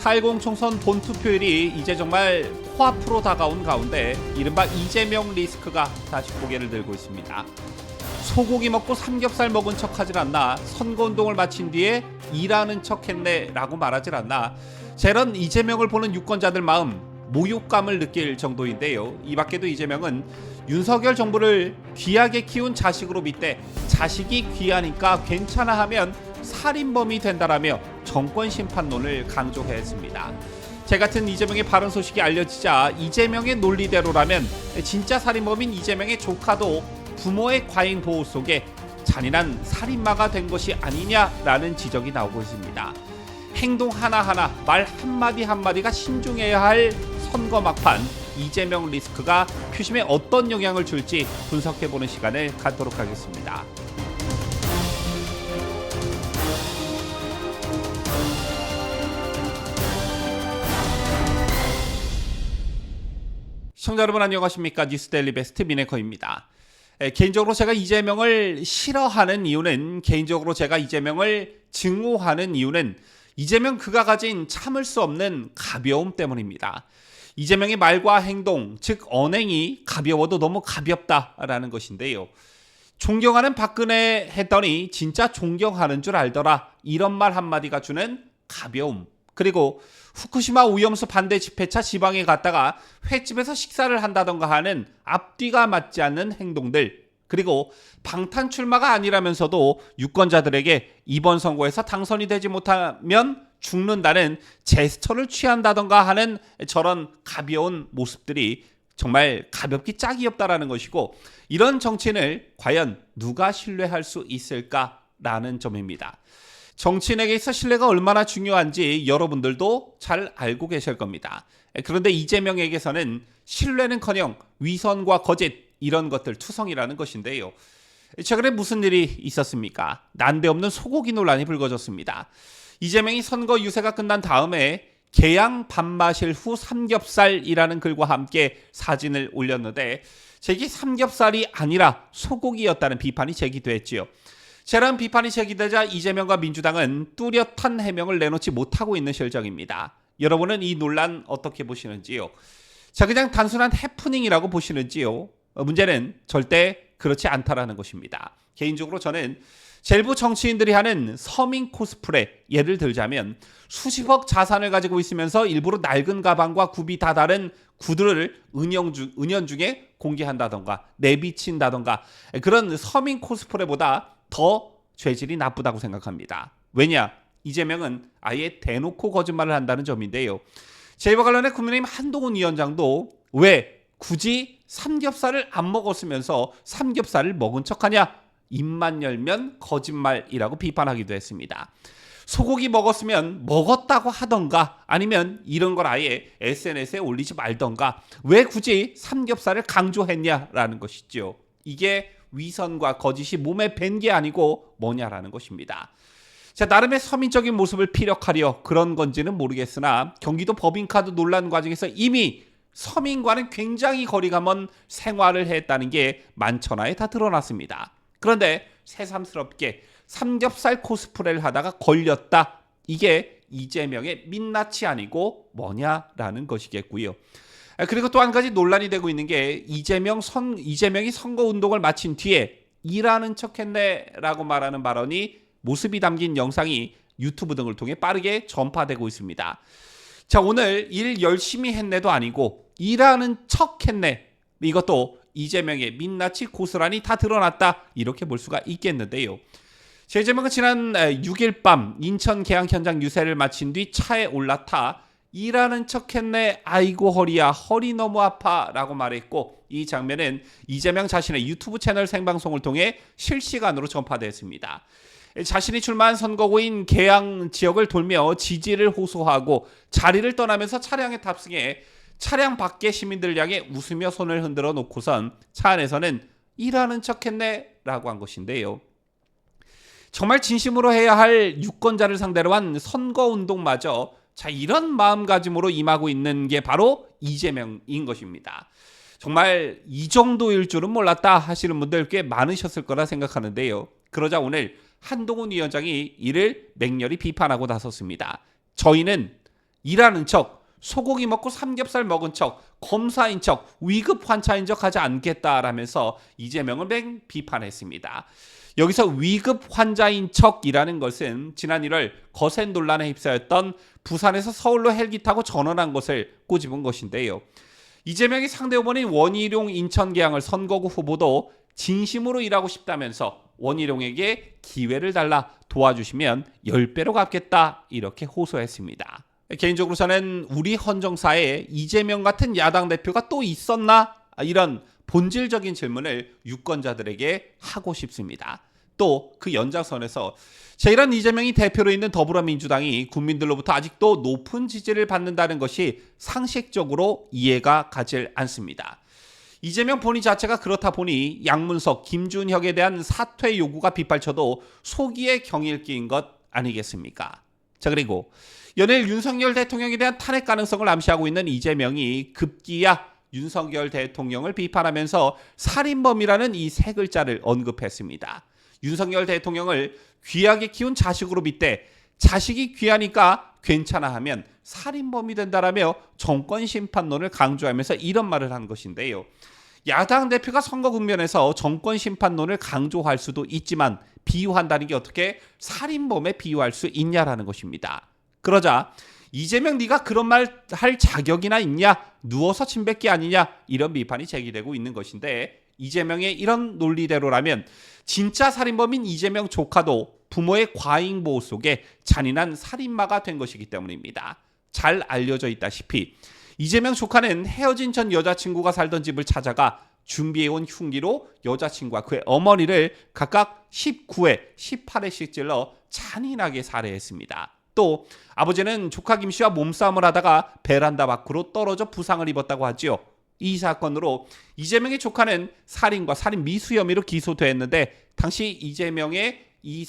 4.10 총선 본투표일이 이제 정말 코앞으로 다가온 가운데 이른바 이재명 리스크가 다시 고개를 들고 있습니다. 소고기 먹고 삼겹살 먹은 척 하질 않나, 선거운동을 마친 뒤에 일하는 척 했네 라고 말하질 않나, 저런 이재명을 보는 유권자들 마음 모욕감을 느낄 정도인데요. 이 밖에도 이재명은 윤석열 정부를 귀하게 키운 자식으로 믿되 자식이 귀하니까 괜찮아 하면 살인범이 된다라며 정권 심판론을 강조했습니다. 제 같은 이재명의 발언 소식이 알려지자 이재명의 논리대로라면 진짜 살인범인 이재명의 조카도 부모의 과잉 보호 속에 잔인한 살인마가 된 것이 아니냐라는 지적이 나오고 있습니다. 행동 하나하나, 말 한마디 한마디가 신중해야 할 선거 막판, 이재명 리스크가 표심에 어떤 영향을 줄지 분석해보는 시간을 갖도록 하겠습니다. 시청자 여러분 안녕하십니까? 뉴스데일리 베스트 미네커입니다. 개인적으로 제가 이재명을 싫어하는 이유는, 개인적으로 제가 이재명을 증오하는 이유는 이재명 그가 가진 참을 수 없는 가벼움 때문입니다. 이재명의 말과 행동, 즉 언행이 가벼워도 너무 가볍다라는 것인데요. 존경하는 박근혜 했더니 진짜 존경하는 줄 알더라, 이런 말 한마디가 주는 가벼움, 그리고 후쿠시마 오염수 반대 집회차 지방에 갔다가 횟집에서 식사를 한다던가 하는 앞뒤가 맞지 않는 행동들, 그리고 방탄 출마가 아니라면서도 유권자들에게 이번 선거에서 당선이 되지 못하면 죽는다는 제스처를 취한다던가 하는 저런 가벼운 모습들이 정말 가볍기 짝이 없다라는 것이고, 이런 정치인을 과연 누가 신뢰할 수 있을까라는 점입니다. 정치인에게 있어 신뢰가 얼마나 중요한지 여러분들도 잘 알고 계실 겁니다. 그런데 이재명에게서는 신뢰는커녕 위선과 거짓, 이런 것들 투성이라는 것인데요. 최근에 무슨 일이 있었습니까? 난데없는 소고기 논란이 불거졌습니다. 이재명이 선거 유세가 끝난 다음에 개양 밥 마실 후 삼겹살이라는 글과 함께 사진을 올렸는데, 제게 삼겹살이 아니라 소고기였다는 비판이 제기됐지요. 이런 비판이 제기되자 이재명과 민주당은 뚜렷한 해명을 내놓지 못하고 있는 실정입니다. 여러분은 이 논란 어떻게 보시는지요? 자, 그냥 단순한 해프닝이라고 보시는지요? 문제는 절대 그렇지 않다라는 것입니다. 개인적으로 저는 일부 정치인들이 하는 서민 코스프레, 예를 들자면 수십억 자산을 가지고 있으면서 일부러 낡은 가방과 굽이 다 다른 구두를 은연중에 공개한다던가 내비친다던가, 그런 서민 코스프레보다 더 죄질이 나쁘다고 생각합니다. 왜냐? 이재명은 아예 대놓고 거짓말을 한다는 점인데요. 이와 관련해 국민의힘 한동훈 위원장도 왜 굳이 삼겹살을 안 먹었으면서 삼겹살을 먹은 척하냐, 입만 열면 거짓말이라고 비판하기도 했습니다. 소고기 먹었으면 먹었다고 하던가, 아니면 이런 걸 아예 SNS에 올리지 말던가, 왜 굳이 삼겹살을 강조했냐라는 것이죠. 이게 위선과 거짓이 몸에 밴 게 아니고 뭐냐라는 것입니다. 자, 나름의 서민적인 모습을 피력하려 그런 건지는 모르겠으나 경기도 법인카드 논란 과정에서 이미 서민과는 굉장히 거리가 먼 생활을 했다는 게 만천하에 다 드러났습니다. 그런데 새삼스럽게 삼겹살 코스프레를 하다가 걸렸다. 이게 이재명의 민낯이 아니고 뭐냐라는 것이겠고요. 그리고 또 한 가지 논란이 되고 있는 게 이재명이 선거운동을 마친 뒤에 일하는 척했네라고 말하는 발언이, 모습이 담긴 영상이 유튜브 등을 통해 빠르게 전파되고 있습니다. 자, 오늘 일 열심히 했네도 아니고 일하는 척했네, 이것도 이재명의 민낯이 고스란히 다 드러났다, 이렇게 볼 수가 있겠는데요. 이재명은 지난 6일 밤 인천 개항 현장 유세를 마친 뒤 차에 올라타 일하는 척했네, 아이고 허리야, 허리 너무 아파 라고 말했고, 이 장면은 이재명 자신의 유튜브 채널 생방송을 통해 실시간으로 전파됐습니다. 자신이 출마한 선거구인 개항 지역을 돌며 지지를 호소하고 자리를 떠나면서 차량에 탑승해 차량 밖에 시민들을 향해 웃으며 손을 흔들어 놓고선 차 안에서는 일하는 척했네 라고 한 것인데요. 정말 진심으로 해야 할 유권자를 상대로 한 선거운동마저 자, 이런 마음가짐으로 임하고 있는 게 바로 이재명인 것입니다. 정말 이 정도일 줄은 몰랐다 하시는 분들 꽤 많으셨을 거라 생각하는데요. 그러자 오늘 한동훈 위원장이 이를 맹렬히 비판하고 나섰습니다. 저희는 일하는 척, 소고기 먹고 삼겹살 먹은 척, 검사인 척, 위급 환자인 척 하지 않겠다라면서 이재명을 맹 비판했습니다. 여기서 위급 환자인 척이라는 것은 지난 1월 거센 논란에 휩싸였던 부산에서 서울로 헬기 타고 전원한 것을 꼬집은 것인데요. 이재명이 상대 후보인 원희룡 인천계양을 선거구 후보도 진심으로 일하고 싶다면서 원희룡에게 기회를 달라 도와주시면 10배로 갚겠다 이렇게 호소했습니다. 개인적으로 저는 우리 헌정사에 이재명 같은 야당 대표가 또 있었나? 이런 본질적인 질문을 유권자들에게 하고 싶습니다. 또 그 연장선에서 이런 이재명이 대표로 있는 더불어민주당이 국민들로부터 아직도 높은 지지를 받는다는 것이 상식적으로 이해가 가질 않습니다. 이재명 본인 자체가 그렇다 보니 양문석, 김준혁에 대한 사퇴 요구가 빗발쳐도 속이의 경일기인 것 아니겠습니까? 자, 그리고 연일 윤석열 대통령에 대한 탄핵 가능성을 암시하고 있는 이재명이 급기야 윤석열 대통령을 비판하면서 살인범이라는 이 세 글자를 언급했습니다. 윤석열 대통령을 귀하게 키운 자식으로 빗대 자식이 귀하니까 괜찮아 하면 살인범이 된다라며 정권 심판론을 강조하면서 이런 말을 한 것인데요. 야당 대표가 선거 국면에서 정권 심판론을 강조할 수도 있지만 비유한다는 게 어떻게 살인범에 비유할 수 있냐라는 것입니다. 그러자 이재명 네가 그런 말 할 자격이나 있냐? 누워서 침 뱉기 아니냐? 이런 비판이 제기되고 있는 것인데 이재명의 이런 논리대로라면 진짜 살인범인 이재명 조카도 부모의 과잉 보호 속에 잔인한 살인마가 된 것이기 때문입니다. 잘 알려져 있다시피 이재명 조카는 헤어진 전 여자친구가 살던 집을 찾아가 준비해온 흉기로 여자친구와 그의 어머니를 각각 19회, 18회씩 찔러 잔인하게 살해했습니다. 또 아버지는 조카 김 씨와 몸싸움을 하다가 베란다 밖으로 떨어져 부상을 입었다고 하지요. 이 사건으로 이재명의 조카는 살인과 살인 미수 혐의로 기소됐는데 당시 이재명은 이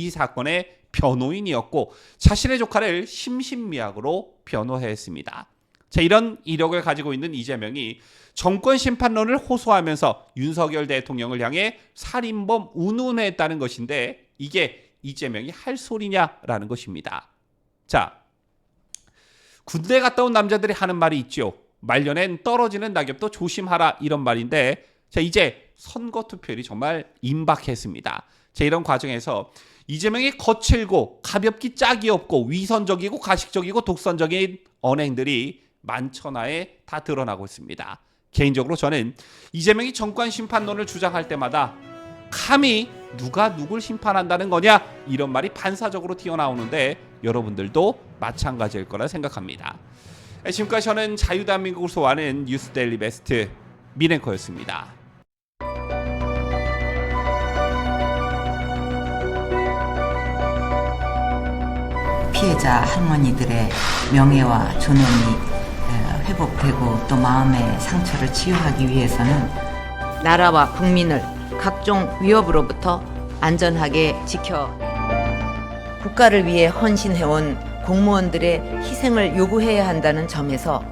사건의 변호인이었고 자신의 조카를 심신미약으로 변호했습니다. 자, 이런 이력을 가지고 있는 이재명이 정권 심판론을 호소하면서 윤석열 대통령을 향해 살인범 운운했다는 것인데 이게 이재명이 할 소리냐라는 것입니다. 자, 군대 갔다 온 남자들이 하는 말이 있죠. 말년엔 떨어지는 낙엽도 조심하라 이런 말인데 자, 이제 선거 투표율이 정말 임박했습니다. 자, 이런 과정에서 이재명이 거칠고 가볍기 짝이 없고 위선적이고 가식적이고 독선적인 언행들이 만천하에 다 드러나고 있습니다. 개인적으로 저는 이재명이 정권 심판론을 주장할 때마다 감히 누가 누굴 심판한다는 거냐 이런 말이 반사적으로 튀어나오는데 여러분들도 마찬가지일 거라 생각합니다. 지금까지 저는 자유대한민국을 소화하는 뉴스데일리 베스트 민앵커였습니다. 피해자 할머니들의 명예와 존엄이 회복되고 또 마음의 상처를 치유하기 위해서는 나라와 국민을 각종 위협으로부터 안전하게 지켜 국가를 위해 헌신해온 공무원들의 희생을 요구해야 한다는 점에서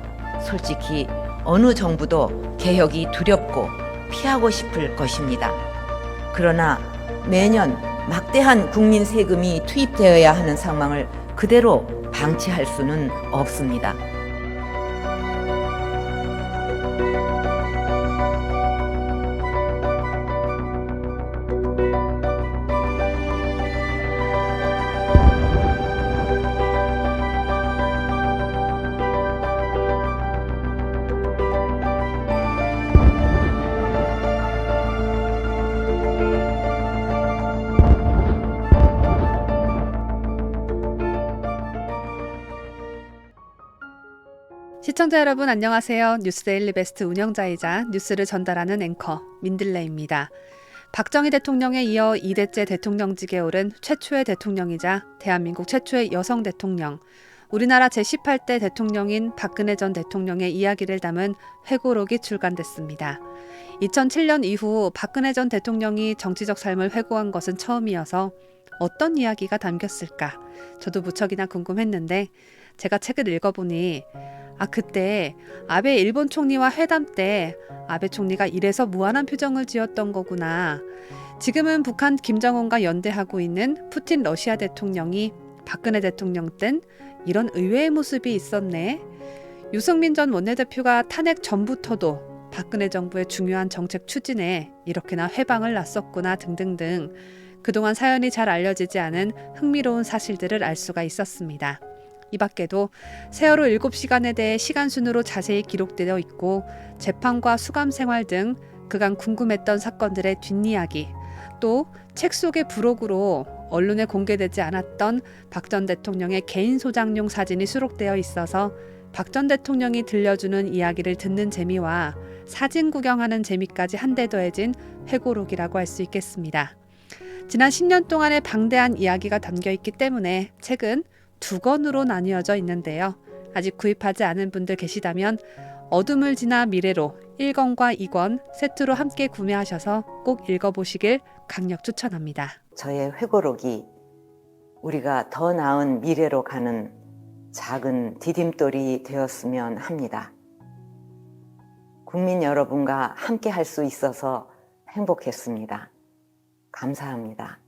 솔직히 어느 정부도 개혁이 두렵고 피하고 싶을 것입니다. 그러나 매년 막대한 국민 세금이 투입되어야 하는 상황을 그대로 방치할 수는 없습니다. 시청자 여러분 안녕하세요. 뉴스데일리 베스트 운영자이자 뉴스를 전달하는 앵커 민들레입니다. 박정희 대통령에 이어 2대째 대통령직에 오른 최초의 대통령이자 대한민국 최초의 여성 대통령, 우리나라 제18대 대통령인 박근혜 전 대통령의 이야기를 담은 회고록이 출간됐습니다. 2007년 이후 박근혜 전 대통령이 정치적 삶을 회고한 것은 처음이어서 어떤 이야기가 담겼을까? 저도 무척이나 궁금했는데 제가 책을 읽어보니 그때 아베 일본 총리와 회담 때 아베 총리가 이래서 무한한 표정을 지었던 거구나. 지금은 북한 김정은과 연대하고 있는 푸틴 러시아 대통령이 박근혜 대통령 땐 이런 의외의 모습이 있었네. 유승민 전 원내대표가 탄핵 전부터도 박근혜 정부의 중요한 정책 추진에 이렇게나 회방을 놨었구나 등등등 그동안 사연이 잘 알려지지 않은 흥미로운 사실들을 알 수가 있었습니다. 이 밖에도 세월호 7시간에 대해 시간순으로 자세히 기록되어 있고 재판과 수감 생활 등 그간 궁금했던 사건들의 뒷이야기, 또 책 속의 부록으로 언론에 공개되지 않았던 박 전 대통령의 개인 소장용 사진이 수록되어 있어서 박 전 대통령이 들려주는 이야기를 듣는 재미와 사진 구경하는 재미까지 한데 더해진 회고록이라고 할 수 있겠습니다. 지난 10년 동안의 방대한 이야기가 담겨 있기 때문에 책은 2권으로 나뉘어져 있는데요. 아직 구입하지 않은 분들 계시다면 어둠을 지나 미래로 1권과 2권 세트로 함께 구매하셔서 꼭 읽어보시길 강력 추천합니다. 저의 회고록이 우리가 더 나은 미래로 가는 작은 디딤돌이 되었으면 합니다. 국민 여러분과 함께 할 수 있어서 행복했습니다. 감사합니다.